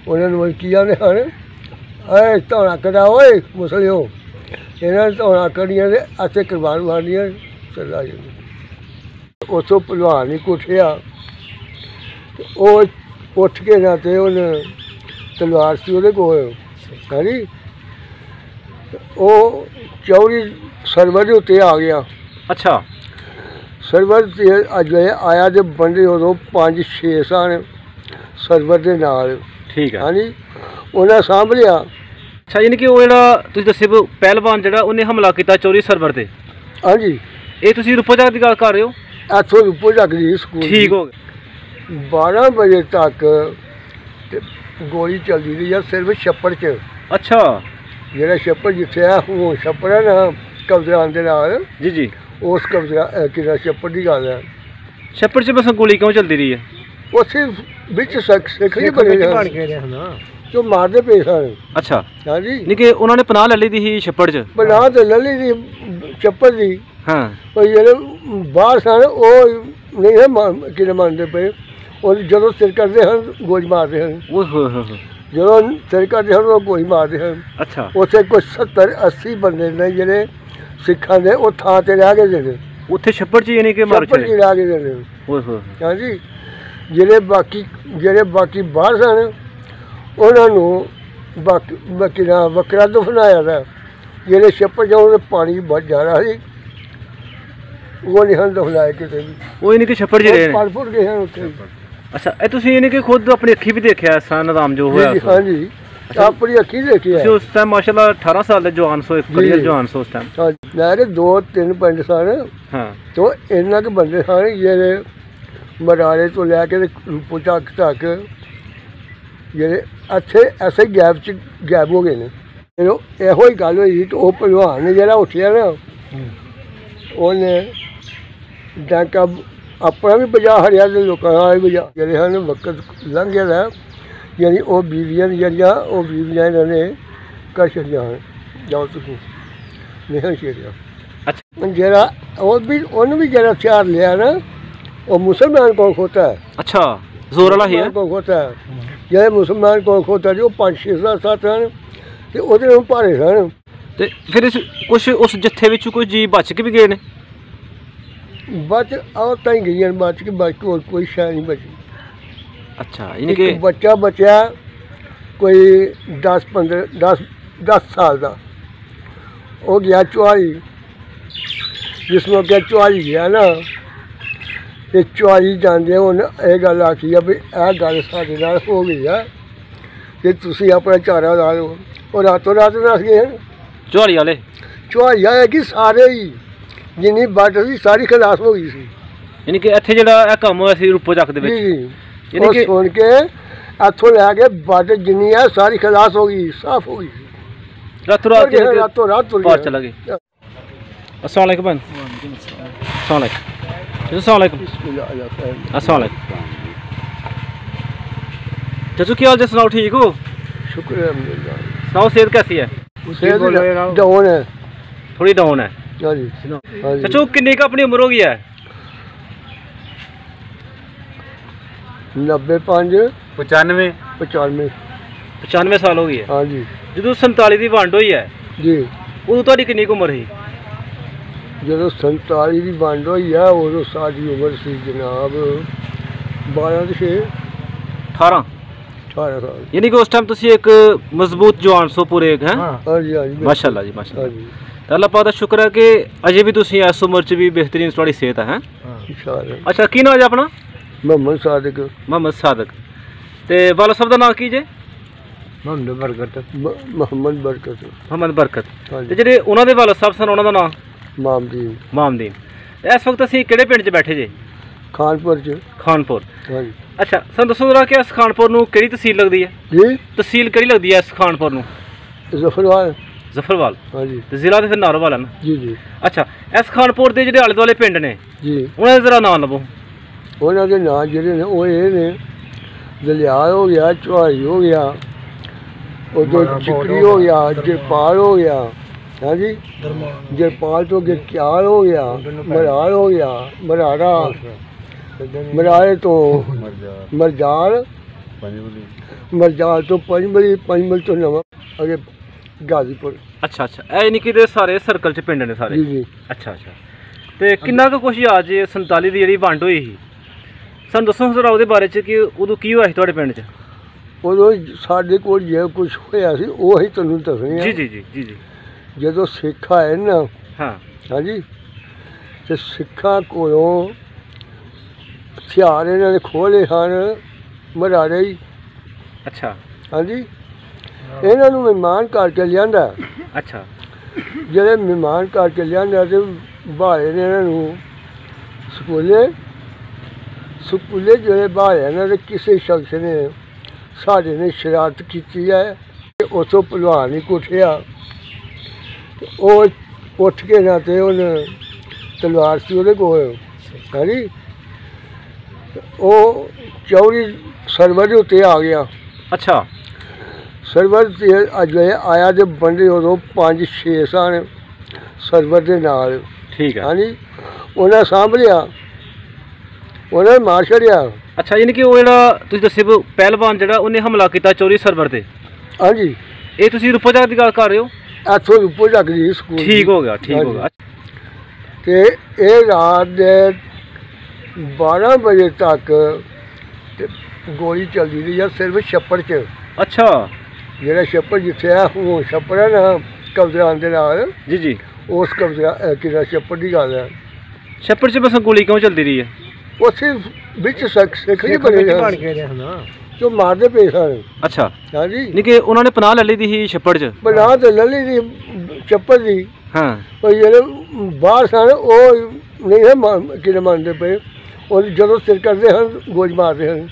उन्होंने की आने हन ऐ धौना करा ओए मुसलिओ इन्होंने धौना करियां ते असें कुरबान मारनियां चला जी उतों भलवान ही कुठिया उठ के ना तो उन्हें तलवार सी वो कोल है जी वो चौड़ी सरवर के उत्ते आ गया। अच्छा सरवर से अज आया तो बंदे उदों 5-6 सन सरवर के नाल ठीक है हाँ जी उन्हें सांभ लिया। अच्छा यानी कि वो जो दसे पहलवान जो उन्हें हमला किया चौरी सरवर से हाँ जी ये तुम रूपो जग की गल कर रहे हो इतों रूपो जग दी स्कूल ठीक हो गया 12 बजे तक गोली चलती रही है सिर्फ छप्पड़ च। अच्छा जेड़ा छप्पड़ जिथे है हूँ छप्पड़ है ना कब्जरान के नाल जी जी उस कब्जरा कि छप्पड़ की गल है छप्पड़ च बस गोली क्यों चलती रही है उसे बिच सिख ही बने जो मारते पे सन। अच्छा हाँ जी नहीं कि उन्होंने पनाह ले ली थी छप्पड़ च पनाह तो ले ली थी छप्पड़ की हाँ पर जेडे बाहर सन वो नहीं है कि मानते पे और जो सिर करते हैं गोली मारते हैं जो सिर करते हैं वो गोली मारते हैं। अच्छा उत्थे कोई 70-80 बंदे ने जेडे सिखां दे वो थां ते रह गए जेडे उत्थे छप्पड़ च यानी कि मार छप्पड़ च रह गए जेडे हाँ जी जेडे बाकी बाहर सन उन्होंने बाकी ना वकरा दफनाया था जेडे छप्पड़ च पानी बहुत जा रहा थी वो नहीं हम दफनाए कितने भी वो यानी कि छप्पड़ च रहे फल फुट गए हैं उत्थे। अच्छा ये तुसीं यानी कि खुद अपनी अखी भी देखा निजाम जो होया हाँ जी अपनी अखी देखी है उस टाइम माशाल्लाह 18 साल दे जवान सो करियर जवान सो उस टाइम हाँ मेरे 2-3 पिंड सन हाँ तो इन्ना के बंदे सन जेडे मराड़े तो लैके रूपो तक जेडे इत्थे ऐसे गैप च गैप हो गए ने इहो ही गल होई तो वो भलवान ने जेड़ा उठिया ना उन्हें डांका अपना भी बजा हरिया तो लोगों का भी बजा जेडे हैं वक्त लंघ गया यानी वो बीवियां जड़ियाँ वो बीवियां इन्होंने कर छड़िया हैं जाओ तुम नहीं छेड़िया। अच्छा जरा उन्हें भी जरा हथियार लिया ना वो मुसलमान कौन खोता है। अच्छा जोर वाला ही है कौन खोता है जैसे मुसलमान कौन खोता जो 5-6-7 सन तो वो भारे सन ते फिर कुछ उस जत्थे विच कोई जी बच के भी गए ने बच और ताई गई बच के बाकी और कोई शय नहीं बची। अच्छा यानी कि बच्चा बचा कोई 10 साल का वो गया चुहारी जिस मौके चुहारी गया ना ये चुहारी जाते उन्हें यह गल आखी है भी यह गल साढ़े नाल हो गई है कि तुम अपना चारा ला लो और रातों रात नस गए हैं चुहारी वाले चुहारी है कि सारे ही जिन्नी बट सी सारी खलास हो गई सी यानी कि इत्थे जेड़ा काम होया सी रूपो जग दे विच यानी कि सुन के इत्थों लैके बट जिन्नी है सारी खलास हो गई साफ हो गई रातों रात पार चला गए। अस्सलाम वालेकुम अस्सलाम वालेकुम अस्सलाम वालेकुम अस्सलाम वालेकुम चाचू क्या हाल है सुनाओ ठीक हो शुक्र है सुनाओ सेहत कैसी है डाउन है थोड़ी डाउन है हाँ जी चाचू कितनी का अपनी उम्र हो गई है 95 साल हो गई है हाँ जी जो 47 की वंड हुई है जी उदों तुहाडी कितनी उम्र थी जो 47 की वंड हुई है उदों साडी उम्र सी जनाब 18 साल यानी कि उस टाइम तुसी एक मजबूत जवान सो पूरे एक हैं हाँ जी माशाल्लाह जी माशाल्लाह अल्लाह पाक दा शुक्र है कि अजे भी तुसी इस उम्र च भी बेहतरीन थोड़ी सेहत है इंशाअल्लाह। अच्छा की नाम है अपना मोहम्मद सादिक ते वाला साहब दा नाम की जे मोहम्मद बरकत ते जेडे उन्हां दे वाला साहब सन उन्हां दा नाम मामदीन इस वक्त असीं किहड़े पिंड च बैठे जे खानपुर हाँ जी। अच्छा सन दसो जरा कि इस खानपुर नूं किहड़ी तहसील लगदी है जी तहसील किहड़ी लगदी है इस खानपुर नूं जफरवाल हाँ जी ते जिला ते फिर नारोवाल है ना जी। अच्छा इस खानपुर दे जेडे आले दुआले पिंड ने जी उन्हां दे जरा नाम लवो उन्होंने के नाम जेडे ने वो ये ने दलियाल हो गया चौहारी हो गया और जो चिकड़ी हो गया जरपाल हो गया हाँ जी जरपाल तो गिरक्याल हो गया मराड़ हो गया मराड़ा मराड़े तो मरजाल मरजाल तो पंजमल तो नवा अगे गाजीपुर। अच्छा अच्छा, ए नहीं कि सारे सर्कल च पिंड ने सारे? जी। अच्छा अच्छा, तो किन्ना कुछ याद जे 47 दी जेह्ड़ी वंड होई ही, सानूं दस्सो जरा ओहदे बारे च कि उदों की होया सी तुहाडे पिंड च? उदों साडे कोल जे कुछ होया सी ओह ही तुहानूं दस्सने। जी जी जी जी जी। जदों सिख आए ना, हाँ जी, ते सिखां कोलों हथियार इन्हां ने खोले हन मराड़े ही। अच्छा, हाँ जी, इन्हां नूं मेहमान करके लिआंदा। अच्छा, ਜਿਹੜੇ ਮਹਿਮਾਨ ਕਰਕੇ ਲਿਆਂਦਾ ਤੇ ਬਾਹਰੇ ਨੇ ਇਹਨਾਂ ਨੂੰ ਸਕੂਲੇ ਜਿਹੜੇ ਬਾਹਰੇ ਇਹਨਾਂ ਦੇ ਕਿਸੇ ਸ਼ਖਸ ਨੇ ਸਾਡੇ ਨੇ ਸ਼ਰਾਰਤ ਕੀਤੀ ਹੈ ਤੇ ਉੱਥੋਂ ਭਲਵਾਨ ਹੀ ਕੁੱਟਿਆ। ਉਹ ਉੱਠ ਕੇ ਨਾ ਤੇ ਉਹਨੇ ਤਲਵਾਰ ਸੀ ਉਹਦੇ ਕੋਲ, ਹਾਂਜੀ, ਉਹ ਚੌੜੀ ਸਰਵਰ ਦੇ ਉੱਤੇ ਆ ਗਿਆ। ਅੱਛਾ, ਸਰਵਰ ਤੇ ਅਜੇ ਆਇਆ ਤੇ ਬੰਦੇ ਉਦੋਂ 5-6 ਸਨ ਸਰਵਰ ਦੇ ਨਾਲ। ਠੀਕ ਹੈ, ਹਾਂਜੀ, ਉਹਨਾਂ ਸਾਂਭ ਲਿਆ, ਉਹਨਾਂ ਨੇ ਮਾਰ ਛੱਡਿਆ। ਅੱਛਾ, ਯਾਨੀ ਕਿ ਉਹ ਜਿਹੜਾ ਤੁਸੀਂ ਦੱਸੇ ਪਹਿਲਵਾਨ ਜਿਹੜਾ ਉਹਨੇ ਹਮਲਾ ਕੀਤਾ ਚੋਰੀ ਸਰਵਰ ਤੇ? ਹਾਂਜੀ, ਇਹ ਤੁਸੀਂ ਰੂਪੋ ਚੱਕ ਦੀ ਗੱਲ ਕਰ ਰਹੇ ਹੋ? ਇੱਥੋਂ ਰੂਪੋ ਚੱਕ ਦੀ ਸਕੂਲ। ਠੀਕ ਹੋ ਗਿਆ, ਠੀਕ ਹੋ ਗਿਆ। ਤੇ ਇਹ ਰਾਤ ਦੇ 12 ਵਜੇ ਤੱਕ ਗੋਲੀ ਚੱਲਦੀ ਰਹੀ ਆ ਸਿਰਫ ਛੱਪੜ 'ਚ। ਅੱਛਾ, ਜਿਹੜਾ ਛੱਪੜ ਜਿੱਥੇ ਆ ਉਹ ਛੱਪੜ ਹੈ ਨਾ ਕਬਜ਼ਿਆਂ ਦੇ ਨਾਲ। ਜੀ ਜੀ, ਉਸ ਕਬਜ਼ਾ ਕਿਹੜਾ ਛੱਪੜ ਦੀ ਗੱਲ ਹੈ। ਛੱਪੜ 'ਚ ਬਸ ਗੋਲੀ ਕਿਉਂ ਚੱਲਦੀ ਰਹੀ ਹੈ? ਉੱਥੇ ਵਿੱਚ ਸਿੱਖ ਹੀ ਬਣ ਕੇ ਰਹੇ ਹਨ ਜੋ ਮਾਰਦੇ ਪਏ ਸਨ। ਅੱਛਾ, ਹਾਂਜੀ, ਨਹੀਂ ਕਿ ਉਹਨਾਂ ਨੇ ਪਨਾਹ ਲੈ ਲਈ ਦੀ ਸੀ ਛੱਪੜ 'ਚ? ਪਨਾਹ ਤਾਂ ਲੈ ਲਈ ਦੀ ਛੱਪੜ ਦੀ, ਹਾਂ, ਪਰ ਜਿਹੜੇ ਬਾਹਰ ਸਨ ਉਹ ਨਹੀਂ ਹੈ ਕਿਹਨੇ ਮੰਨਦੇ ਪਏ। ਉਹ ਜਦੋਂ ਸਿਰ ਕਰਦੇ ਹਨ ਗੋਲੀ ਮਾਰਦੇ ਹਨ।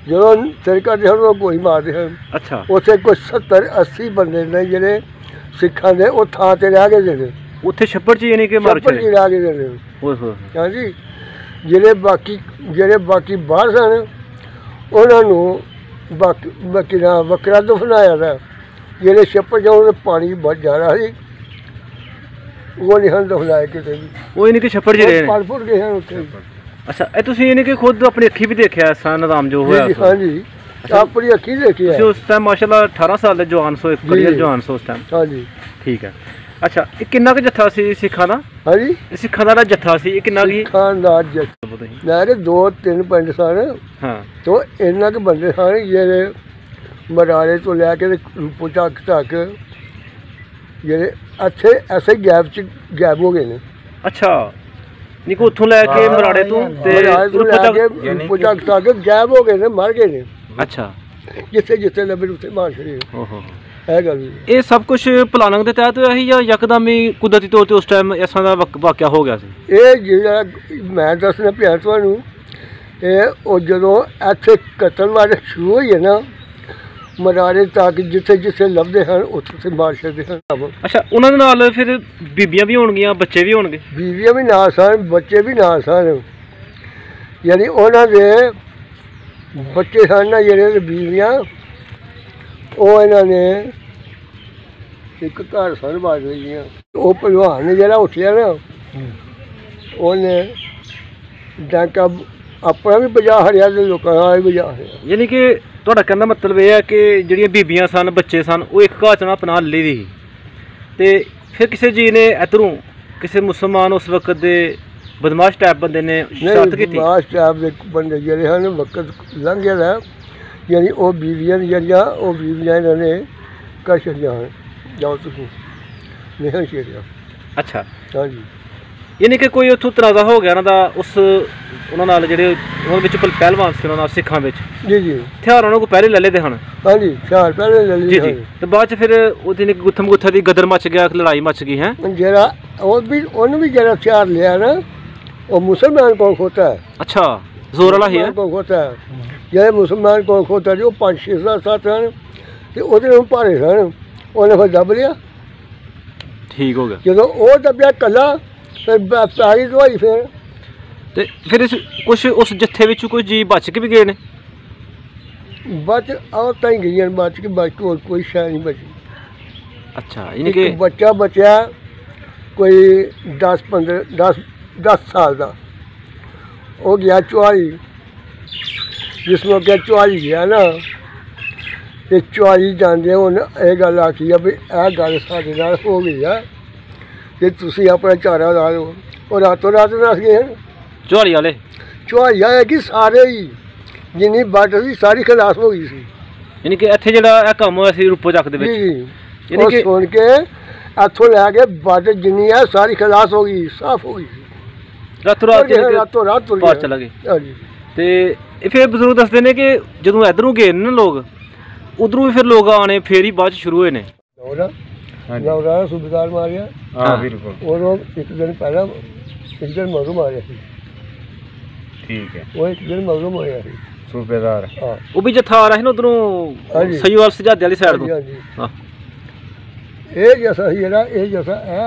ਜਦੋਂ ਸਿਰ ਕਰਦੇ ਹਨ ਉਹ ਗੋਲੀ ਮਾਰਦੇ ਹਨ। ਅੱਛਾ, ਉੱਥੇ ਕੁਝ 70-80 ਬੰਦੇ ਨੇ ਜਿਹੜੇ ਸਿੱਖਾਂ ਦੇ ਉਹ ਥਾਂ 'ਤੇ ਰਹਿ ਗਏ ਨੇ ਉੱਥੇ ਛੱਪੜ 'ਚ, ਯਾਨੀ ਕਿ ਛੱਪੜ 'ਚ ਰਹਿ ਗਏ ਨੇ। ਹਾਂਜੀ, ਜਿਹੜੇ ਬਾਕੀ ਬਾਹਰ ਸਨ ਉਹਨਾਂ ਨੂੰ ਬਾਕੀ ਨਾ ਵੱਖਰਾ ਦਫਨਾਇਆ ਦਾ। ਜਿਹੜੇ ਛੱਪੜ 'ਚ ਉਹਦੇ ਪਾਣੀ ਬਹੁਤ ਜ਼ਿਆਦਾ ਸੀ ਉਹ ਨਹੀਂ ਹਨ ਦਫਨਾਏ ਕਿਤੇ ਵੀ। ਉਹ ਯਾਨੀ ਕਿ ਛੱਪੜ 'ਚ ਰਹੇ ਫਲ ਫੁੱਟ ਗਏ ਹਨ ਉੱਥੇ। ਅੱਛਾ, ਇਹ ਤੁਸੀਂ ਯਾਨੀ ਕਿ ਖੁਦ ਆਪਣੀ ਅੱਖੀ ਵੀ ਦੇਖਿਆ ਇਸ ਨਿਜ਼ਾਮ ਜੋ ਹੋਇਆ? ਹਾਂਜੀ, ਆਪਣੀ ਅੱਖੀ ਦੇਖਿਆ। ਤੁਸੀਂ ਉਸ ਟਾਈਮ ਮਾਸ਼ਾਅੱਲਾ 18 ਸਾਲ ਦੇ ਜਵਾਨ ਸੋ, ਕਲੀਅਰ ਜਵਾਨ ਸੋ ਉਸ ਟਾਈਮ? ਹਾਂਜੀ, ਠੀਕ ਹੈ। ਅੱਛਾ, ਇਹ ਕਿੰਨਾ ਕੁ ਜੱਥਾ ਸੀ ਸਿੱਖਾਂ ਦਾ? ਹਾਂਜੀ, ਸਿੱਖਾਂ ਦਾ ਜੱਥਾ ਸੀ ਇਹ ਕਿੰਨਾ ਕੀ? ਸਿੱਖਾਂ ਦਾ ਜੱਥਾ ਮੇਰੇ 2-3 ਪਿੰਡ ਸਨ। ਹਾਂ, ਤੋਂ ਇੰਨਾ ਕੁ ਬੰਦੇ ਸਨ ਜਿਹੜੇ ਮਰਾੜੇ ਤੋਂ ਲੈ ਕੇ ਰੂਪੋ ਚੱਕ ਤੱਕ ਜਿਹੜੇ ਇੱਥੇ ਐਸੇ ਗੈਪ 'ਚ ਗਾਇਬ ਹੋ ਗਏ ਨੇ। ਅੱਛਾ, ਨਹੀਂ ਕੋ ਉੱਥੋਂ ਲੈ ਕੇ ਮਰਾੜੇ ਤੋਂ ਤੇ ਰੂਪੋ ਚੱਕ ਤੱਕ ਗਾਇਬ ਹੋ ਗਏ ਨੇ, ਮਰ ਗਏ ਨੇ। ਅੱਛਾ, ਜਿੱਥੇ ਜਿੱਥੇ ਲੱਭੇ ਉੱਥੇ ਮਾਰ ਛੜੇ। ਇਹ ਗੱਲ ਇਹ ਸਭ ਕੁਝ ਪਲਾਨਿੰਗ ਦੇ ਤਹਿਤ ਹੋਇਆ ਸੀ ਜਾਂ ਯਕਦਮ ਹੀ ਕੁਦਰਤੀ ਤੌਰ 'ਤੇ ਉਸ ਟਾਈਮ ਇਸ ਤਰ੍ਹਾਂ ਦਾ ਵਾਕਿਆ ਹੋ ਗਿਆ ਸੀ? ਇਹ ਜਿਹੜਾ ਮੈਂ ਦੱਸਣਾ ਪਿਆ ਤੁਹਾਨੂੰ, ਇਹ ਉਹ ਜਦੋਂ ਇੱਥੇ ਕਤਲ ਵਾਲੇ ਸ਼ੁਰੂ ਹੋਈ ਹੈ ਨਾ ਮਰਾੜੇ ਤੱਕ ਜਿੱਥੇ ਜਿੱਥੇ ਲੱਭਦੇ ਹਨ ਉੱਥੇ ਮਾਰ ਛੱਡਦੇ ਹਨ। ਅੱਛਾ, ਉਹਨਾਂ ਦੇ ਨਾਲ ਫਿਰ ਬੀਬੀਆਂ ਵੀ ਹੋਣਗੀਆਂ, ਬੱਚੇ ਵੀ ਹੋਣਗੇ? ਬੀਬੀਆਂ ਵੀ ਨਾਲ ਸਨ, ਬੱਚੇ ਵੀ ਨਾਲ ਸਨ। ਯਾਨੀ ਉਹਨਾਂ ਦੇ ਬੱਚੇ ਸਨ ਨਾ ਜਿਹੜੇ ਬੀਬੀਆਂ, ਉਹ ਇਹਨਾਂ ਨੇ ਇੱਕ ਘਰ ਸਨ ਬਾਜ ਲਈਆਂ। ਉਹ ਭਲਵਾਨ ਨੇ ਜਿਹੜਾ ਉੱਠਿਆ ਨਾ ਉਹਨੇ ਡਾਕਾ ਆਪਣਾ ਵੀ ਬਜਾ ਹਰਿਆ ਤੇ ਲੋਕਾਂ ਦਾ ਵੀ ਬਜਾ ਹਰਿਆ। ਯਾਨੀ ਕਿ ਤੁਹਾਡਾ ਕਹਿਣ ਦਾ ਮਤਲਬ ਇਹ ਹੈ ਕਿ ਜਿਹੜੀਆਂ ਬੀਬੀਆਂ ਸਨ, ਬੱਚੇ ਸਨ, ਉਹ ਇੱਕ ਘਰ 'ਚ ਨਾ ਪਨਾਹ ਲੈ ਲਈ ਸੀ ਤੇ ਫਿਰ ਕਿਸੇ ਜੀ ਨੇ ਇੱਧਰੋਂ ਕਿਸੇ ਮੁਸਲਮਾਨ ਉਸ ਵਕਤ ਦੇ ਬਦਮਾਸ਼ ਟਾਈਪ ਬੰਦੇ ਨੇ ਸ਼ਰਾਰਤ ਕੀਤੀ? ਬਦਮਾਸ਼ ਟਾਈਪ ਦੇ ਬੰਦੇ ਜਿਹੜੇ ਹਨ ਵਕਤ ਲੰਘ ਗਿਆ ਦਾ, ਯਾਨੀ ਉਹ ਬੀਬੀਆਂ ਜਿਹੜੀਆਂ ਉਹ ਬੀਬੀਆਂ ਇਹਨਾਂ ਨੇ ਕਰ ਛੱਡੀਆਂ ਹਨ। ਜਾਓ ਤੁਸੀਂ ਨਹੀਂ ਛੇੜਿਆ। ਅੱਛਾ, ਹਾਂਜੀ, ਯਾਨੀ ਕਿ ਕੋਈ ਉੱਥੋਂ ਤਨਾਜ਼ਾ ਹੋ ਗਿਆ ਉਹਨਾਂ ਦਾ ਉਹਨਾਂ ਨਾਲ ਜਿਹੜੇ ਉਹਨਾਂ ਵਿੱਚ ਪਹਿਲਵਾਨ ਸੀ ਉਹਨਾਂ ਨਾਲ ਸਿੱਖਾਂ ਵਿੱਚ? ਜੀ ਜੀ, ਹਥਿਆਰ ਉਹਨਾਂ ਕੋਲ ਪਹਿਲੇ ਲੈ ਲਏ ਹਨ? ਹਾਂਜੀ, ਹਥਿਆਰ ਪਹਿਲੇ ਲੈ ਲਏ ਜੀ ਜੀ। ਤੇ ਬਾਅਦ 'ਚ ਫਿਰ ਉਹਦੀ ਗੁੱਥਮ ਗੁੱਥਾ ਦੀ ਗਦਰ ਮੱਚ ਗਿਆ, ਲੜਾਈ ਮੱਚ ਗਈ ਹੈ? ਜਿਹੜਾ ਉਹਨੂੰ ਵੀ ਜਿਹੜਾ ਹਥਿਆਰ ਲਿਆ ਨਾ ਉਹ ਮੁਸਲਮਾਨ ਕੋਲ ਖੋਤਾ ਹੈ। ਅੱਛਾ, ਜ਼ੋਰ ਵਾਲਾ ਹੀ ਹੈ ਕੋਲ ਖੋਤਾ ਹੈ। ਜਿਹੜੇ ਮੁਸਲਮਾਨ ਕੋਲ ਖੋਤਾ ਜੀ ਉਹ 5-6-7 ਹਨ ਤੇ ਉਹਦੇ ਨੂੰ ਭਾਰੇ ਸਨ, ਉਹਨੇ ਫਿਰ ਦੱਬ ਲਿਆ। ਠੀਕ ਹੋ ਗਿਆ। ਜਦੋਂ ਉਹ ਦੱਬਿਆ ਕੱਲਾ ਫਿਰ ਪੈਰੀ ਧਵਾਈ ਫਿਰ ਤੇ ਫਿਰ ਇਸ ਕੁਛ ਉਸ ਜੱਥੇ ਵਿੱਚ ਕੋਈ ਜੀ ਬਚ ਕੇ ਵੀ ਗਏ ਨੇ? ਬਚ ਔਰਤਾਂ ਹੀ ਗਈਆਂ ਬਚ ਕੇ, ਬਾਕੀ ਹੋਰ ਕੋਈ ਸ਼ੈ ਨਹੀਂ ਬਚੀ। ਅੱਛਾ, ਯਾਨੀ ਕਿ ਬੱਚਾ ਬਚਿਆ ਕੋਈ 10 ਸਾਲ ਦਾ, ਉਹ ਗਿਆ 44 ਜਿਸ ਮੌਕੇ ਚੁਆਈ ਗਿਆ ਨਾ, ਇਹ ਚੁਆਈ ਜਾਂਦੇ ਹੁਣ ਇਹ ਗੱਲ ਆਖੀ ਆ ਵੀ ਇਹ ਗੱਲ ਸਾਡੇ ਨਾਲ ਹੋ ਗਈ ਆ ਕਿ ਤੁਸੀਂ ਆਪਣਾ ਚਾਰਾ ਲਾ ਲਓ। ਉਹ ਰਾਤੋਂ ਰਾਤ ਨੱਸ ਗਏ ਹਨ ਚੁਹਾਰੀ ਵਾਲੇ। ਚੁਆਈ ਆ ਕਿ ਸਾਰੇ ਹੀ ਜਿੰਨੀ ਵੱਟ ਸੀ ਸਾਰੀ ਖਲਾਸ ਹੋ ਗਈ ਸੀ। ਯਾਨੀ ਕਿ ਇੱਥੇ ਜਿਹੜਾ ਇਹ ਕੰਮ ਹੋਇਆ ਸੀ ਰੂਪੋ ਚੱਕ ਦੇ ਵਿੱਚ, ਜੀ ਉਹ ਸੁਣ ਕੇ ਇੱਥੋਂ ਲੈ ਕੇ ਵੱਟ ਜਿੰਨੀ ਆ ਸਾਰੀ ਖਲਾਸ ਹੋ ਗਈ, ਸਾਫ਼ ਹੋ ਗਈ ਸੀ। ਰਾਤੋਂ ਰਾਤ ਪਾਰ ਚਲਾ ਗਏ। ਹਾਂਜੀ। ਤੇ ਇਹ ਫਿਰ ਬਜ਼ੁਰਗ ਦੱਸਦੇ ਨੇ ਕਿ ਜਦੋਂ ਇੱਧਰੋਂ ਗਏ ਨੇ ਨਾ ਲੋਕ, ਉਧਰੋਂ ਵੀ ਫਿਰ ਲੋਕ ਆਣੇ ਫੇਰ ਹੀ ਬਾਅਦ ਚ ਸ਼ੁਰੂ ਹੋਏ ਨੇ। ਨੌਰਾ ਸੂਬੇਦਾਰ ਮਾਰਿਆ। ਹਾਂ ਬਿਲਕੁਲ। ਉਹ ਇੱਕ ਦਿਨ ਪਹਿਲਾਂ ਇੱਕ ਦਿਨ ਮਗਰੋਂ ਮਾਰਿਆ ਸੀ। ਠੀਕ ਹੈ। ਉਹ ਇੱਕ ਦਿਨ ਮਗਰੋਂ ਮਾਰਿਆ ਸੀ ਸੂਬੇਦਾਰ। ਹਾਂ ਉਹ ਵੀ ਜੱਥਾ ਆ ਰਿਹਾ ਸੀ ਨਾ ਉਧਰੋਂ ਸਹੀਵਾਲ ਸਜਾਦੇ ਵਾਲੀ ਸਾਈਡ ਤੋਂ। ਹਾਂਜੀ। ਹਾਂ ਇਹ ਜੈਸਾ ਸੀ ਜਿਹੜਾ ਇਹ ਜੈਸਾ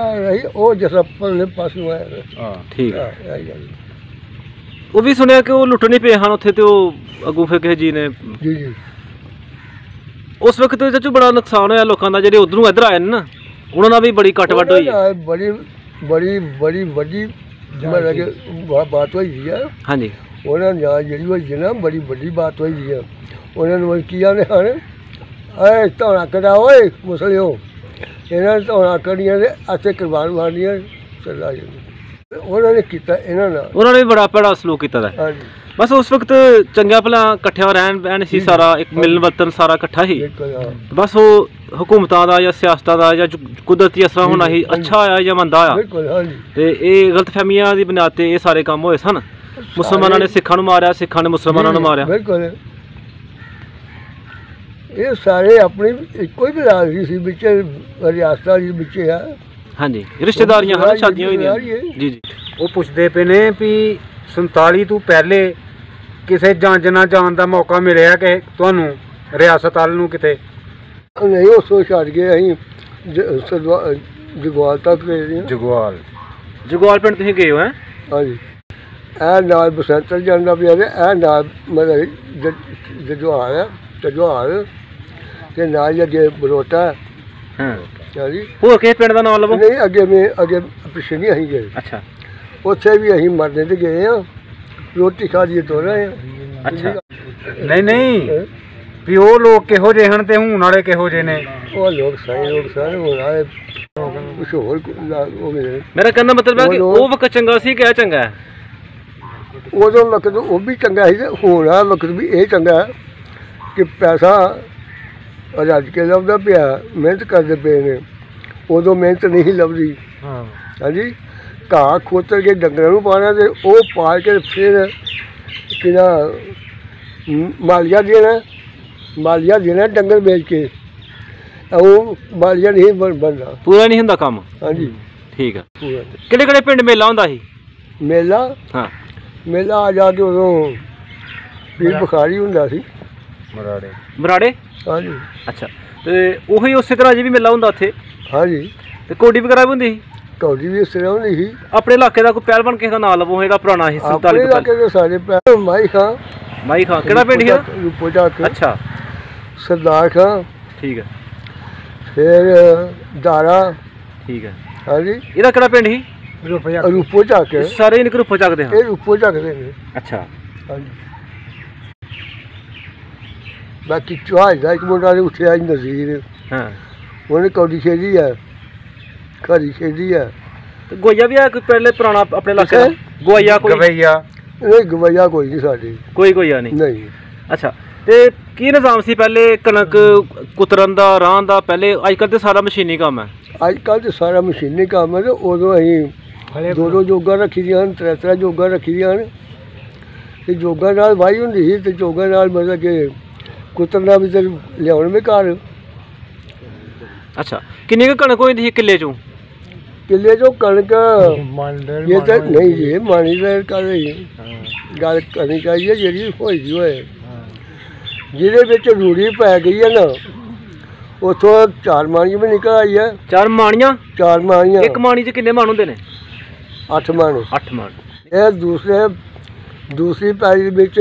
ਇਹ ਉਹ ਜੈਸਾ ਪਰਲੇ ਪਾਸੋਂ ਆਇਆ। ਹਾਂ ਠੀਕ ਹੈ। ਹਾਂ ਉਹ ਵੀ ਸੁਣਿਆ ਕਿ ਉਹ ਲੁੱਟਣੇ ਪਏ ਹਨ ਉੱਥੇ ਤੇ ਉਹ ਅੱਗੋਂ ਫਿਰ ਕਿਸੇ ਜੀ ਨੇ। ਜੀ ਜੀ। ਉਸ ਵਕਤ ਚਾਚੂ ਬੜਾ ਨੁਕਸਾਨ ਹੋਇਆ ਲੋਕਾਂ ਦਾ, ਜਿਹੜੇ ਉਧਰੋਂ ਇੱਧਰ ਆਏ ਨੇ ਨਾ, ਉਹਨਾਂ ਨਾਲ ਵੀ ਬੜੀ ਕੱਟ ਵੱਢ ਹੋਈ। ਬੜੀ ਵੱਡੀ ਬਾਤ ਹੋਈ ਹੈ। ਹਾਂਜੀ। ਉਹਨਾਂ ਨਾਲ ਜਿਹੜੀ ਹੋਈ ਨਾ ਬੜੀ ਵੱਡੀ ਬਾਤ ਹੋਈ ਹੈ। ਉਹਨਾਂ ਨੂੰ ਕੀ ਆਨੇ ਹਨ, ਇਹ ਧੌਣਾ ਕਢਾ ਓਏ ਮੁਸਲਿਓ, ਇਹਨਾਂ ਨੇ ਧੌਣਾ ਕਢੀਆਂ ਤੇ ਅੱਥੇ ਕੁਰਬਾਨ ਮਾਰਨੀਆਂ ਚੱਲਾ ਜਾਂਦੀ। ਉਹਨਾਂ ਨੇ ਕੀਤਾ ਇਹਨਾਂ ਨਾਲ, ਉਹਨਾਂ ਨੇ ਵੀ ਬੜਾ ਭੈੜਾ ਸਲੂਕ ਕੀਤਾ ਦਾ। ਹਾਂਜੀ। ਬਸ ਉਸ ਵਕਤ ਚੰਗਾ ਭਲਾ ਇਕੱਠਿਆ ਰਹਿਣ ਬਹਿਣ ਸੀ, ਸਾਰਾ ਇੱਕ ਮਿਲਣ ਵਰਤਨ ਸਾਰਾ ਇਕੱਠਾ ਸੀ। ਬਸ ਉਹ ਹੁਕੂਮਤਾਂ ਦਾ ਜਾਂ ਸਿਆਸਤਾਂ ਦਾ ਜਾਂ ਕੁਦਰਤੀ ਅਸਰਾਂ ਹੋਣਾ ਸੀ, ਅੱਛਾ ਆਇਆ ਜਾਂ ਮੰਦਾ ਆਇਆ। ਤੇ ਇਹ ਗਲਤਫਹਿਮੀਆਂ ਦੀ ਬੁਨਿਆਦ ਤੇ ਇਹ ਸਾਰੇ ਕੰਮ ਹੋਏ ਸਨ। ਮੁਸਲਮਾਨਾਂ ਨੇ ਸਿੱਖਾਂ ਨੂੰ ਮਾਰਿਆ, ਸਿੱਖਾਂ ਨੇ ਮੁਸਲਮਾਨਾਂ ਨੂੰ ਮਾਰਿਆ। ਬਿਲਕੁਲ। ਇਹ ਸਾਰੇ ਆਪਣੀ ਇੱਕੋ ਹੀ ਬਰਾਦਰੀ ਸੀ, ਵਿੱਚ ਰਿਆਸਤਾਂ ਦੇ ਵਿੱਚ ਆ। ਹਾਂਜੀ ਰਿਸ਼ਤੇਦਾਰੀਆਂ ਹਨ, ਸ਼ਾਦੀਆਂ ਹੋਈਆਂ। ਜੀ ਜੀ। ਉਹ ਪੁੱਛਦੇ ਪਏ ਨੇ ਵੀ 47 ਤੋਂ ਪਹਿਲੇ ਕਿਸੇ ਜੰਜ ਨਾਲ ਜਾਣ ਦਾ ਮੌਕਾ ਮਿਲਿਆ ਕਿ ਤੁਹਾਨੂੰ ਰਿਆਸਤ ਵੱਲ ਨੂੰ ਕਿਤੇ? ਨਹੀਂ, ਉਹ ਸੋਚ ਛੱਡ ਗਏ ਅਸੀਂ ਜਗਵਾਲ ਤੱਕ ਗਏ। ਜਗਵਾਲ ਪਿੰਡ ਤੁਸੀਂ ਗਏ ਹੋ? ਹੈ ਹਾਂਜੀ। ਇਹ ਨਾਲ ਬਸੰਤਰ ਜਾਂਦਾ ਪਿਆ ਤੇ ਇਹ ਨਾਲ ਮਤਲਬ ਜਜਵਾਲ ਹੈ, ਜਜਵਾਲ ਤੇ ਨਾਲ ਹੀ ਅੱਗੇ ਬਰੋਟਾ। ਹਾਂ ਹਾਂਜੀ। ਹੋਰ ਕਿਸੇ ਪਿੰਡ ਦਾ ਨਾਮ ਲਵੋ? ਨਹੀਂ, ਅੱਗੇ ਪਿੱਛੇ ਨਹੀਂ ਅਸੀਂ ਗਏ। ਅੱਛਾ। ਉੱਥੇ ਵੀ ਅਸੀਂ ਮਰਨੇ ਤੇ ਗਏ ਹਾਂ, ਰੋਟੀ ਖਾ ਲਈ ਤੁਰ ਰਹੇ ਹਾਂ। ਅੱਛਾ। ਨਹੀਂ ਵੀ ਉਹ ਲੋਕ ਕਿਹੋ ਜਿਹੇ ਹਨ ਤੇ ਹੁਣ ਵਾਲੇ ਕਿਹੋ ਜਿਹੇ ਨੇ? ਉਹ ਲੋਕ ਸਾਰੇ ਹੁਣ ਵਾਲੇ ਕੁਛ ਹੋਰ ਹੋ ਗਏ। ਮੇਰਾ ਕਹਿੰਦਾ ਮਤਲਬ ਹੈ ਕਿ ਉਹ ਵਕਤ ਚੰਗਾ ਸੀ ਕਿ ਇਹ ਚੰਗਾ ਹੈ? ਉਦੋਂ ਵਕਤ ਉਹ ਵੀ ਚੰਗਾ ਸੀ ਤੇ ਹੁਣ ਵਾਲਾ ਵਕਤ ਵੀ ਇਹ ਚੰਗਾ ਕਿ ਪੈਸਾ ਰੱਜ ਕੇ ਲੱਭਦਾ ਪਿਆ, ਮਿਹਨਤ ਕਰਦੇ ਪਏ ਨੇ। ਉਦੋਂ ਮਿਹਨਤ ਨਹੀਂ ਲੱਭਦੀ। ਹਾਂਜੀ। ਘਾਹ ਖੋਤਰ ਕੇ ਡੰਗਰਾਂ ਨੂੰ ਪਾਉਣਾ ਤੇ ਉਹ ਪਾ ਕੇ ਫਿਰ ਕਿਹਦਾ ਮਾਲੀਆ ਦੇਣਾ ਡੰਗਰ ਵੇਚ ਕੇ। ਉਹ ਮਾਲੀਆ ਨਹੀਂ ਬਣਦਾ, ਪੂਰਾ ਨਹੀਂ ਹੁੰਦਾ ਕੰਮ। ਹਾਂਜੀ ਠੀਕ ਹੈ। ਕਿਹੜੇ ਕਿਹੜੇ ਪਿੰਡ ਮੇਲਾ ਹੁੰਦਾ ਸੀ? ਮੇਲਾ? ਹਾਂ, ਮੇਲਾ ਆ ਜਾ ਕੇ ਉਦੋਂ ਪੀਰ ਬੁਖਾਰੀ ਹੁੰਦਾ ਸੀ। ਬਰਾੜੇ? ਹਾਂਜੀ। ਅੱਛਾ। ਤੇ ਉਹੀ ਉਸੇ ਤਰ੍ਹਾਂ ਅਜੇ ਵੀ ਮੇਲਾ ਹੁੰਦਾ ਉੱਥੇ? ਹਾਂਜੀ। ਤੇ ਕੋਡੀ ਵਗੈਰਾ ਵੀ ਹੁੰਦੀ ਸੀ? ਕੌਡੀ ਵੀ ਇਸ ਤਰ੍ਹਾਂ ਹੁੰਦੀ ਸੀ। ਆਪਣੇ ਇਲਾਕੇ ਦਾ ਕੋਈ ਪਹਿਲਵਾਨ ਕਿਸੇ ਦਾ ਨਾਂ ਲਵੋ ਜਿਹੜਾ ਪੁਰਾਣਾ ਸੀ? ਆਪਣੇ ਇਲਾਕੇ ਦੇ ਸਾਰੇ ਮਾਈ ਖਾਂ। ਮਾਈ ਖਾਂ ਕਿਹੜਾ ਪਿੰਡ ਸੀ? ਰੂਪੋ ਚੱਕ। ਅੱਛਾ। ਸਰਦਾਰ ਖਾਂ। ਠੀਕ ਹੈ। ਫਿਰ ਦਾਰਾ। ਠੀਕ ਹੈ। ਹਾਂਜੀ। ਇਹਦਾ ਕਿਹੜਾ ਪਿੰਡ ਸੀ? ਰੂਪੋ ਚੱਕ। ਸਾਰੇ ਇਹਨੂੰ ਰੂਪੋ ਚੱਕਦੇ ਹਾਂ? ਇਹ ਰੂਪੋ ਚੱਕਦੇ ਨੇ। ਅੱਛਾ। ਹਾਂਜੀ। ਬਾਕੀ ਚੁਹਾਜ ਦਾ ਇੱਕ ਮੁੰਡਾ ਨੇ ਉੱਠਿਆ ਨਜ਼ੀਰ। ਹਾਂ। ਉਹਨੇ ਕੌਡੀ ਖੇਡੀ ਆ, ਖਰੀ ਖੇਡੀ ਆ। ਗੋਇਆ ਵੀ ਆ ਕੋਈ ਪਹਿਲੇ ਪੁਰਾਣਾ ਆਪਣੇ ਇਲਾਕੇ ਦਾ? ਗੋਇਆ ਕੋਈ? ਗਵਈਆ ਨਹੀਂ, ਗਵਈਆ ਕੋਈ ਨਹੀਂ ਸਾਡੇ। ਕੋਈ ਗੋਇਆ ਨਹੀਂ? ਨਹੀਂ। ਅੱਛਾ। ਤੇ ਕੀ ਨਿਜ਼ਾਮ ਸੀ ਪਹਿਲੇ ਕਣਕ ਕੁਤਰਨ ਦਾ, ਰਾਹ ਦਾ? ਪਹਿਲੇ ਅੱਜ ਕੱਲ੍ਹ ਤੇ ਸਾਰਾ ਮਸ਼ੀਨੀ ਕੰਮ ਹੈ। ਅੱਜ ਕੱਲ੍ਹ ਤੇ ਸਾਰਾ ਮਸ਼ੀਨੀ ਕੰਮ ਹੈ। ਤੇ ਉਦੋਂ ਅਸੀਂ ਦੋ ਜੋਗਾਂ ਰੱਖੀ ਦੀਆਂ ਹਨ, ਤਰੇ ਜੋਗਾਂ ਰੱਖੀ ਦੀਆਂ ਹਨ। ਤੇ ਜੋਗਾਂ ਨਾਲ ਵਾਹੀ ਹੁੰਦੀ ਸੀ ਤੇ ਜੋਗਾਂ ਨਾਲ ਮਤਲਬ ਕਿ ਕੁਤਰਨਾ ਵੀ ਤੇ ਲਿਆਉਣ ਵੀ ਘਰ। ਅੱਛਾ। ਕਿੰਨੀ ਕੁ ਕਣਕ ਹੋਈ ਸੀ ਕਿੱਲੇ ਚੋਂ? ਕਿੱਲੇ ਚੋਂ ਕਣਕ ਇਹ ਤਾਂ ਨਹੀਂ ਜੀ, ਮਾਣੀ ਦਾ ਗੱਲ ਕਰਨੀ ਚਾਹੀਦੀ ਜਿਹੜੀ ਹੋਈ ਦੀ ਹੋਏ। ਜਿਹਦੇ ਵਿੱਚ ਰੂੜੀ ਪੈ ਗਈ ਹੈ ਨਾ, ਉੱਥੋਂ 4 ਮਾਣੀਆਂ ਵੀ ਨਿਕਲ ਆਈ ਹੈ। 4 ਮਾਣੀਆਂ? 4 ਮਾਣੀਆਂ। ਇੱਕ ਮਾਣੀ 'ਚ ਕਿੰਨੇ ਮਣ ਹੁੰਦੇ ਨੇ? 8 ਮਣ। 8 ਮਣ। ਇਹ ਦੂਸਰੀ ਪੈਲੀ ਵਿੱਚ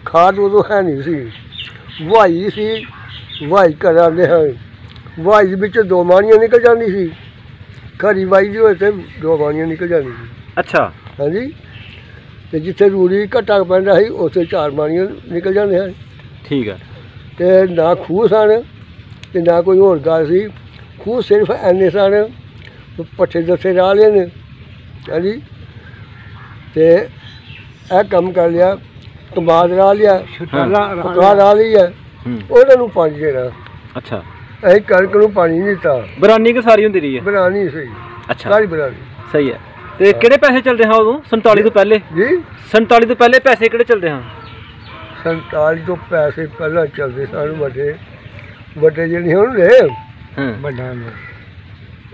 ਖਾਦ ਉਦੋਂ ਹੈ ਨਹੀਂ ਸੀ, ਵਾਈ ਸੀ। ਵਾਈ ਕਰਾਂਦੇ ਹਾਂ, ਵਾਈ ਵਿੱਚ 2 ਮਾਣੀਆਂ ਨਿਕਲ ਜਾਂਦੀ ਸੀ। ਖਰੀ ਵਾਈ ਦੀ ਹੋਏ ਤੇ 2 ਮਾਣੀਆਂ ਨਿਕਲ ਜਾਂਦੀ ਸੀ। ਅੱਛਾ। ਹਾਂਜੀ। ਤੇ ਜਿੱਥੇ ਰੂੜੀ ਘੱਟਾ ਪੈਂਦਾ ਸੀ ਉੱਥੇ 4 ਬਾਣੀਆਂ ਨਿਕਲ ਜਾਂਦੇ ਹਨ। ਠੀਕ ਹੈ। ਤੇ ਨਾ ਖੂਹ ਸਨ ਤੇ ਨਾ ਕੋਈ ਹੋਰ ਗੱਲ ਸੀ। ਖੂਹ ਸਿਰਫ ਐਨੇ ਸਨ, ਪੱਠੇ ਦੱਸੇ ਰਾਹ ਲਏ ਨੇ। ਹਾਂਜੀ, ਤੇ ਇਹ ਕੰਮ ਕਰ ਲਿਆ, ਕਮਾਦ ਰਾਹ ਲਿਆ, ਕਪਾਹ ਰਾਹ ਲਈ ਹੈ, ਉਹਨਾਂ ਨੂੰ ਪਾਣੀ ਦੇਣਾ। ਅੱਛਾ, ਅਸੀਂ ਕਣਕ ਨੂੰ ਪਾਣੀ ਨਹੀਂ ਦਿੱਤਾ। ਬਰਾਨੀ ਕਿ ਸਾਰੀ ਹੁੰਦੀ ਰਹੀ ਹੈ? ਬਰਾਨੀ ਸਹੀ। ਅੱਛਾ, ਸਾਰੀ ਬਰਾਨੀ ਸਹੀ ਹੈ। ਤੇ ਕਿਹੜੇ ਪੈਸੇ ਚੱਲਦੇ ਹਾਂ ਉਦੋਂ 47 ਤੋਂ ਪਹਿਲੇ? ਜੀ 47 ਤੋਂ ਪਹਿਲੇ ਪੈਸੇ ਕਿਹੜੇ ਚੱਲਦੇ ਹਾਂ? 47 ਤੋਂ ਪੈਸੇ ਪਹਿਲਾਂ ਚੱਲਦੇ ਸਨ ਵੱਡੇ ਵੱਡੇ ਜਿਹੜੇ ਹੁੰਦੇ ਵੱਡਾ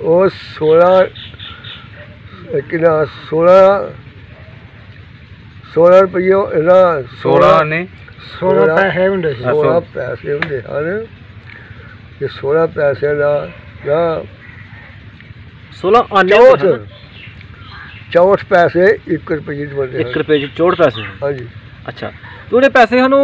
ਉਹ 16 ਕਿੰਨਾ 16 ਰੁਪਏ ਨਾ 16 ਨੇ 16 ਪੈਸੇ ਹੁੰਦੇ ਸੀ। 16 ਪੈਸੇ ਹੁੰਦੇ ਹਨ ਤੇ 16 ਪੈਸੇ ਦਾ 16 ਆਨੇ 64 ਪੈਸੇ 1 ਰੁਪਏ ਦੇ ਬਣਦੇ 1 ਰੁਪਏ 'ਚ 64 ਪੈਸੇ। ਹਾਂਜੀ। ਅੱਛਾ, ਤੇ ਉਹਦੇ ਪੈਸੇ ਸਾਨੂੰ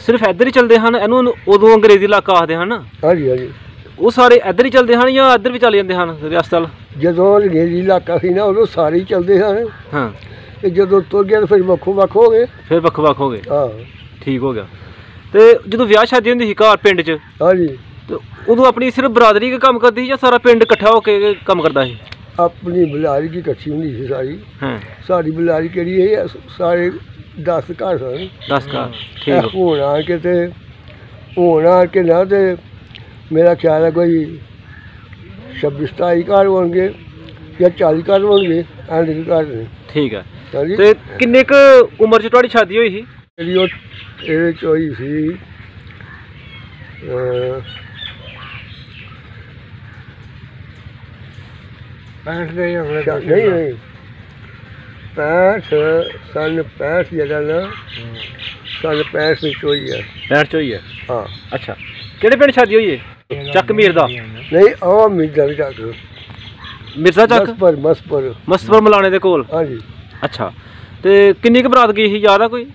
ਸਿਰਫ ਇੱਧਰ ਹੀ ਚੱਲਦੇ ਹਨ? ਇਹਨੂੰ ਉਦੋਂ ਅੰਗਰੇਜ਼ੀ ਇਲਾਕਾ ਆਖਦੇ ਹਨ। ਹਾਂਜੀ ਹਾਂਜੀ, ਉਹ ਸਾਰੇ ਇੱਧਰ ਹੀ ਚੱਲਦੇ ਹਨ ਜਾਂ ਇੱਧਰ ਵੀ ਚੱਲ ਜਾਂਦੇ ਹਨ ਰਿਆਸਤ ਵੱਲ? ਜਦੋਂ ਅੰਗਰੇਜ਼ੀ ਇਲਾਕਾ ਸੀ ਨਾ ਉਦੋਂ ਸਾਰੇ ਹੀ ਚੱਲਦੇ ਹਨ। ਹਾਂ, ਤੇ ਜਦੋਂ ਤੁਰ ਗਿਆ ਤਾਂ ਫਿਰ ਵੱਖੋ ਵੱਖ ਹੋ ਗਏ। ਫਿਰ ਵੱਖ ਵੱਖ ਹੋ ਗਏ। ਹਾਂ ਠੀਕ ਹੋ ਗਿਆ। ਤੇ ਜਦੋਂ ਵਿਆਹ ਸ਼ਾਦੀ ਹੁੰਦੀ ਸੀ ਘਰ ਪਿੰਡ 'ਚ, ਹਾਂਜੀ, ਤੇ ਉਦੋਂ ਆਪਣੀ ਸਿਰਫ ਬਰਾਦਰੀ ਕੇ ਕੰਮ ਕਰਦੀ ਸੀ ਜਾਂ ਸਾਰਾ ਪਿੰਡ ਇਕੱਠਾ ਹੋ ਕੇ ਕੰਮ ਕਰਦਾ ਸੀ? ਆਪਣੀ ਬੁਲਾਰੀ ਕੀ ਇਕੱਠੀ ਹੁੰਦੀ ਸੀ ਸਾਰੀ। ਹਾਂ, ਸਾਡੀ ਬੁਲਾਰੀ ਕਿਹੜੀ ਹੈ, ਸਾਰੇ 10 ਘਰ ਸਨ। 10 ਘਰ। ਠੀਕ ਹੋ। ਹੁਣ ਆ ਕੇ ਨਾ ਤੇ ਮੇਰਾ ਖਿਆਲ ਹੈ ਕੋਈ 26-27 ਘਰ ਹੋਣਗੇ ਜਾਂ 40 ਘਰ ਹੋਣਗੇ, ਐਂਡ ਘਰ ਨੇ। ਠੀਕ ਹੈ। ਹਾਂਜੀ, ਤੇ ਕਿੰਨੇ ਕੁ ਉਮਰ 'ਚ ਤੁਹਾਡੀ ਸ਼ਾਦੀ ਹੋਈ ਸੀ? ਜਿਹੜੀ ਉਹ ਇਹਦੇ 'ਚ ਹੋਈ ਸੀ 65 ਦੇ ਨਹੀਂ 65 ਸੰਨ 65 ਜਿਹੜਾ ਨਾ ਸੰਨ 65 ਵਿੱਚ ਹੋਈ ਹੈ। 65 'ਚ ਹੋਈ ਹੈ। ਹਾਂ। ਅੱਛਾ, ਕਿਹੜੇ ਪਿੰਡ ਸ਼ਾਦੀ ਹੋਈ ਹੈ? ਚੱਕ ਮੀਰ ਦਾ? ਨਹੀਂ, ਆਹ ਮਿਰਜ਼ਾ ਦੇ ਚੱਕ, ਮਿਰਜ਼ਾ ਚੱਕ ਮਸਪਰ ਮਸਤਫਰ ਮਲਾਣੇ ਦੇ ਕੋਲ। ਹਾਂਜੀ। ਅੱਛਾ, ਤੇ ਕਿੰਨੀ ਕੁ ਬਰਾਤ ਗਈ ਸੀ, ਯਾਦ ਆ ਕੋਈ?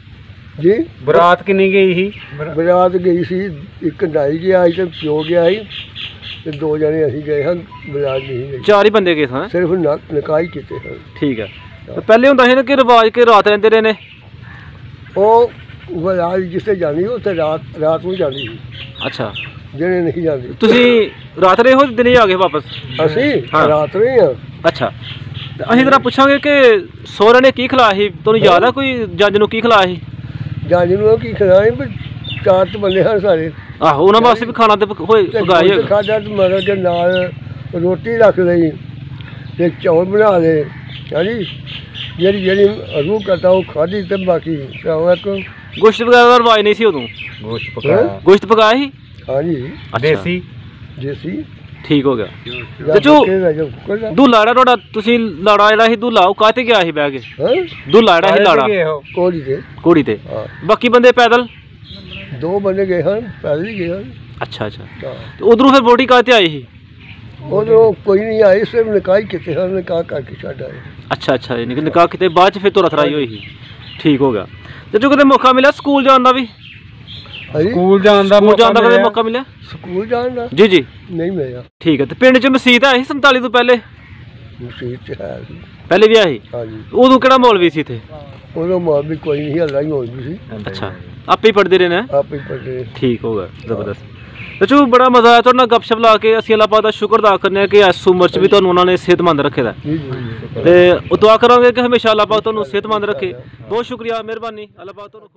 ਜੀ ਬਰਾਤ ਕਿੰਨੀ ਗਈ ਸੀ? ਬਰਾਤ ਗਈ ਸੀ, ਇੱਕ ਨਾਈ ਗਿਆ ਸੀ ਤੇ ਪਿਓ ਗਿਆ ਸੀ ਤੇ 2 ਜਣੇ ਅਸੀਂ ਗਏ ਹਾਂ। ਬਰਾਤ ਨਹੀਂ ਗਈ, 4 ਹੀ ਬੰਦੇ ਗਏ ਸਨ। ਸਿਰਫ ਨਿਕਾਹ ਹੀ ਕੀਤੇ ਹਨ। ਠੀਕ ਹੈ। ਤੇ ਪਹਿਲੇ ਹੁੰਦਾ ਸੀ ਨਾ ਕਿ ਰਿਵਾਜ ਕੇ ਰਾਤ ਰਹਿੰਦੇ ਰਹੇ ਨੇ? ਉਹ ਬਰਾਤ ਜਿੱਥੇ ਜਾਂਦੀ ਉੱਥੇ ਰਾਤ ਨੂੰ ਜਾਂਦੀ ਸੀ, ਅੱਛਾ, ਜਿਹੜੇ ਨਹੀਂ ਜਾਂਦੇ। ਤੁਸੀਂ ਰਾਤ ਰਹੇ ਹੋ, ਦਿਨੇ ਆ ਗਏ ਵਾਪਸ? ਅਸੀਂ ਹਾਂ। ਰਾਤ ਰਹੇ ਹਾਂ। ਅੱਛਾ, ਤੇ ਅਸੀਂ ਤੇਰਾ ਪੁੱਛਾਂਗੇ ਕਿ ਸਹੁਰੇ ਨੇ ਕੀ ਖਿਲਾਇਆ ਸੀ? ਤੁਹਾਨੂੰ ਯਾਦ ਆ ਕੋਈ ਜੱਜ ਨੂੰ ਕੀ ਖਿਲਾਇਆ ਸੀ? ਜੱਜ ਨੂੰ ਕੀ ਖਿਲਾਏ, ਪਰ 4 ਬੰਦੇ ਹਨ ਸਾਰੇ। ਆਹੋ, ਉਹਨਾਂ ਵਾਸਤੇ ਵੀ ਖਾਣਾ ਤੇ ਹੋਏ ਪਕਾਏ ਹੋਏ। ਖਾਧਾ ਤੇ ਮਤਲਬ ਕਿ ਨਾਲ ਰੋਟੀ ਰੱਖ ਲਈ ਤੇ ਚੌਲ ਬਣਾ ਲਏ। ਹਾਂਜੀ, ਜਿਹੜੀ ਰੂਹ ਕਰਦਾ ਉਹ ਖਾਧੀ ਤੇ ਬਾਕੀ ਇੱਕ ਗੋਸ਼ਤ ਵਗੈਰਾ ਦਾ ਰਿਵਾਜ ਨਹੀਂ ਸੀ ਉਦੋਂ? ਗੋਸ਼ਤ ਪਕਾਇਆ। ਗੋਸ਼ਤ ਪਕਾਇਆ ਸੀ? ਹਾਂਜੀ, ਦੇਸੀ। ਦੇਸੀ। ਠੀਕ ਹੋ ਗਿਆ। ਤੇ ਜੋ ਦੁੱਲਾ ਜਿਹੜਾ ਤੁਹਾਡਾ, ਤੁਸੀਂ ਲਾੜਾ ਜਿਹੜਾ ਸੀ ਦੁੱਲਾ, ਉਹ ਕਾਹਤੇ ਗਿਆ ਸੀ ਬਹਿ ਕੇ? ਦੁੱਲਾ ਜਿਹੜਾ ਸੀ ਲਾੜਾ ਘੋੜੀ ਤੇ, ਬਾਕੀ ਬੰਦੇ ਪੈਦਲ? 2 ਬੰਦੇ ਗਏ ਹਨ, ਪੈਦਲ ਹੀ ਗਏ ਹਨ। ਅੱਛਾ ਅੱਛਾ, ਤੇ ਉਧਰੋਂ ਫਿਰ ਵੋਟੀ ਕਾਹਤੇ ਆਈ ਸੀ? ਉਧਰੋਂ ਕੋਈ ਨਹੀਂ ਆਈ, ਸਿਰਫ ਨਿਕਾਹ ਹੀ ਕੀਤੇ ਹਨ, ਨਿਕਾਹ ਕਰਕੇ ਛੱਡ ਆਏ। ਅੱਛਾ ਅੱਛਾ, ਨਿਕਾਹ ਕਿਤੇ ਬਾਅਦ 'ਚ ਫਿਰ ਤੁਰ ਥਰਾਈ ਹੋਈ ਸੀ। ਠੀਕ ਹੋ ਗਿਆ। ਤੇ ਜੋ ਕਿਤੇ ਮੌਕਾ ਮਿਲਿਆ ਸਕੂਲ ਜਾਣ ਦਾ ਵੀ? ਸਕੂਲ ਜਾਣ ਦਾ ਕਦੇ ਮੌਕਾ ਮਿਲਿਆ? ਸਕੂਲ ਜਾਣ ਦਾ ਜੀ ਜੀ ਨਹੀਂ ਮਿਲਿਆ। ਠੀਕ ਹੈ। ਤੇ ਪਿੰਡ 'ਚ ਮਸੀਤ ਹੈ ਸੀ 47 ਤੋਂ ਪਹਿਲੇ? ਮਸੀਤ ਹੈ ਸੀ, ਪਹਿਲੇ ਵੀ ਆਈ? ਹਾਂਜੀ। ਉਦੋਂ ਕਿਹੜਾ ਮੌਲਵੀ ਸੀ ਇੱਥੇ? ਉਦੋਂ ਮੌਲਵੀ ਕੋਈ ਨਹੀਂ, ਹੱਲਾ ਹੀ ਹੋਈ ਸੀ। ਅੱਛਾ, ਆਪੇ ਹੀ ਪੜ੍ਹਦੇ ਰਹੇ ਨੇ? ਆਪੇ ਹੀ ਪੜ੍ਹਦੇ। ਠੀਕ ਹੋ ਗਿਆ, ਜ਼ਬਰਦਸਤ। ਚਲੋ, ਬੜਾ ਮਜ਼ਾ ਆਇਆ ਤੁਹਾਡੇ ਨਾਲ ਗੱਪਸ਼ਪ ਲਾ ਕੇ। ਅਸੀਂ ਅੱਲਾਹ ਪਾਕ ਦਾ ਸ਼ੁਕਰ ਅਦਾ ਕਰਨੇ ਆ ਕਿ ਇਸ ਉਮਰ 'ਚ ਵੀ ਤੁਹਾਨੂੰ ਉਹਨਾਂ ਨੇ ਸਿਹਤਮੰਦ ਰੱਖੇ ਦਾ, ਤੇ ਦੁਆ ਕਰਾਂਗੇ ਕਿ ਹਮੇਸ਼ਾ ਅੱਲਾਹ ਪਾਕ ਤੁਹਾਨੂੰ ਸਿਹਤਮੰਦ ਰੱਖੇ। ਬਹੁਤ ਸ਼ੁਕਰੀਆ, ਮਿਹਰਬਾਨੀ। ਅੱਲਾਹ ਪਾਕ ਤੁਹਾਨੂੰ